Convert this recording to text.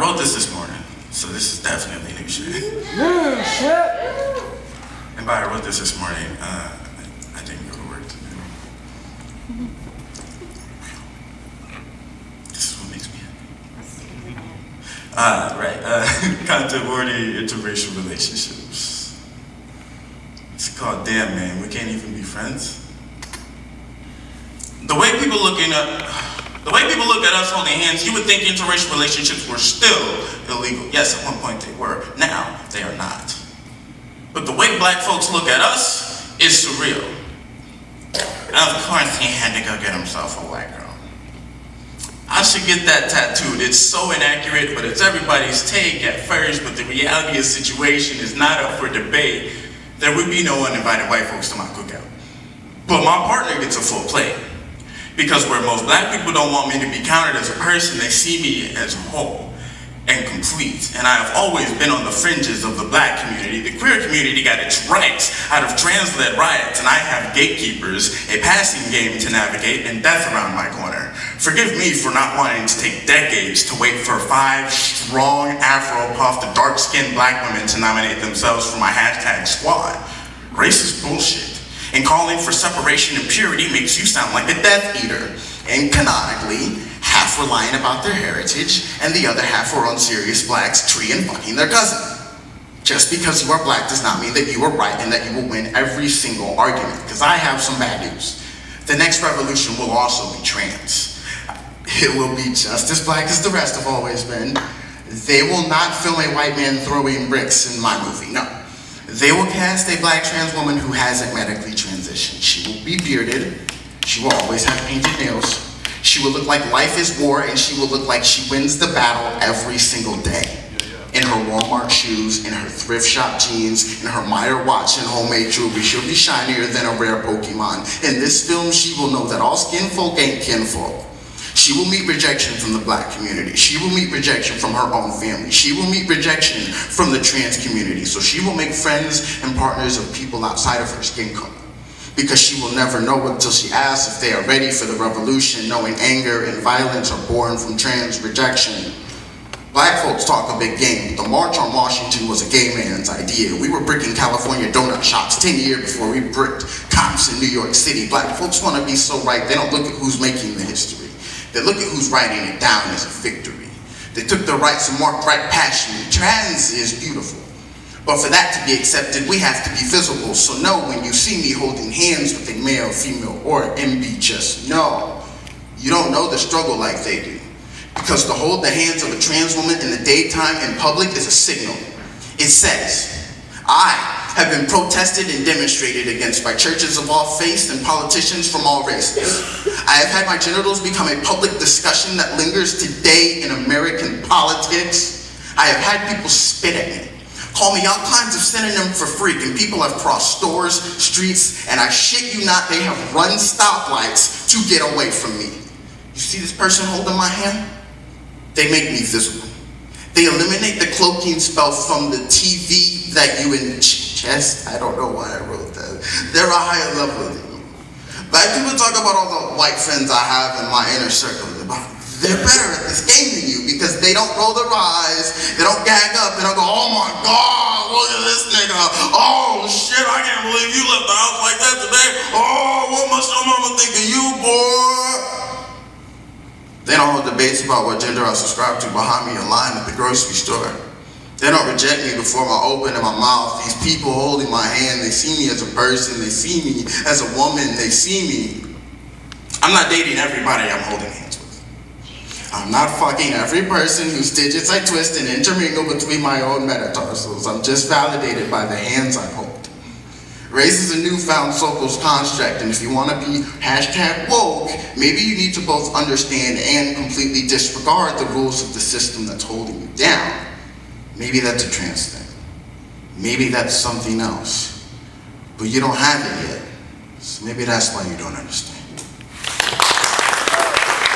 wrote this morning, so this is definitely new shit. New shit! And by I wrote this morning, I didn't go to work today. This is what makes me happy. Right. Contemporary interracial relationships. It's called Damn Man, We Can't Even Be Friends. The way people look at us holding hands, you would think interracial relationships were still illegal. Yes, at one point they were. Now, they are not. But the way black folks look at us is surreal. Of course he had to go get himself a white girl. I should get that tattooed. It's so inaccurate, but it's everybody's take at first, but the reality of the situation is not up for debate. There would be no uninvited white folks to my cookout. But my partner gets a full plate. Because where most black people don't want me to be counted as a person, they see me as whole and complete. And I have always been on the fringes of the black community. The queer community got its rights out of trans-led riots, and I have gatekeepers, a passing game to navigate, and death around my corner. Forgive me for not wanting to take decades to wait for 5 strong Afro-puffed, dark-skinned black women to nominate themselves for my hashtag squad. Racist bullshit. And calling for separation and purity makes you sound like a Death Eater. And canonically, half were lying about their heritage, and the other half were on serious blacks treeing and fucking their cousin. Just because you are black does not mean that you are right and that you will win every single argument, because I have some bad news. The next revolution will also be trans. It will be just as black as the rest have always been. They will not film a white man throwing bricks in my movie, no. They will cast a black trans woman who hasn't medically transitioned. She will be bearded. She will always have painted nails. She will look like life is war, and she will look like she wins the battle every single day. In her Walmart shoes, in her thrift shop jeans, in her Meyer watch and homemade jewelry, she'll be shinier than a rare Pokemon. In this film, she will know that all skin folk ain't kinfolk. She will meet rejection from the black community. She will meet rejection from her own family. She will meet rejection from the trans community. So she will make friends and partners of people outside of her skin color. Because she will never know until she asks if they are ready for the revolution, knowing anger and violence are born from trans rejection. Black folks talk a big game. The March on Washington was a gay man's idea. We were bricking California donut shops 10 years before we bricked cops in New York City. Black folks want to be so right, they don't look at who's making the history. They look at who's writing it down as a victory. They took their rights and marked right passion. Trans is beautiful. But for that to be accepted, we have to be visible. So know when you see me holding hands with a male, female, or MB, just know you don't know the struggle like they do. Because to hold the hands of a trans woman in the daytime in public is a signal. It says, I have been protested and demonstrated against by churches of all faiths and politicians from all races. I have had my genitals become a public discussion that lingers today in American politics. I have had people spit at me, call me all kinds of synonyms for freak, and people have crossed stores, streets, and I shit you not, they have run stoplights to get away from me. You see this person holding my hand? They make me visible. They eliminate the cloaking spell from the TV that you ingest. I don't know why I wrote that. They're a higher level than you. Black people talk about all the white friends I have in my inner circle. They're better at this game than you because they don't roll their eyes, they don't gag up, they don't go, oh my God, look at this nigga. Oh shit, I can't believe you left the house like that today. Oh, what must your mama think of you, boy? They don't hold debates about what gender I subscribe to behind me in line at the grocery store. They don't reject me before I open in my mouth. These people holding my hand, they see me as a person, they see me as a woman, they see me. I'm not dating everybody I'm holding hands with. I'm not fucking every person whose digits I twist and intermingle between my own metatarsals. I'm just validated by the hands I hold. Race is a newfound social construct, and if you want to be hashtag woke, maybe you need to both understand and completely disregard the rules of the system that's holding you down. Maybe that's a trans thing. Maybe that's something else. But you don't have it yet. So maybe that's why you don't understand.